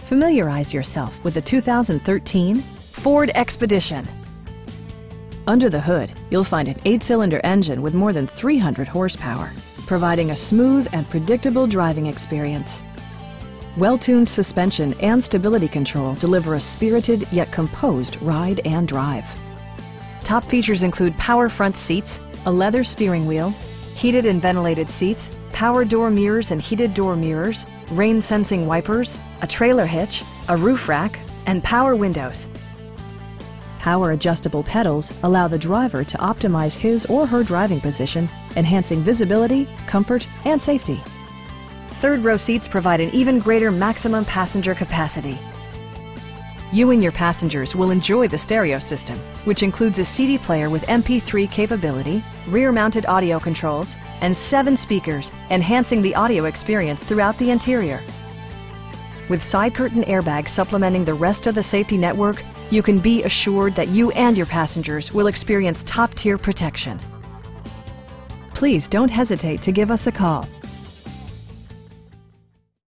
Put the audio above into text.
Familiarize yourself with the 2013 Ford Expedition. Under the hood, you'll find an 8-cylinder engine with more than 300 horsepower, providing a smooth and predictable driving experience. Well-tuned suspension and stability control deliver a spirited yet composed ride and drive. Top features include power front seats, a leather steering wheel, heated and ventilated seats, power door mirrors and heated door mirrors, rain-sensing wipers, a trailer hitch, a roof rack, and power windows. Power adjustable pedals allow the driver to optimize his or her driving position, enhancing visibility, comfort, and safety. Third-row seats provide an even greater maximum passenger capacity. You and your passengers will enjoy the stereo system, which includes a CD player with MP3 capability, rear-mounted audio controls, and 7 speakers, enhancing the audio experience throughout the interior. With side curtain airbags supplementing the rest of the safety network, you can be assured that you and your passengers will experience top-tier protection. Please don't hesitate to give us a call.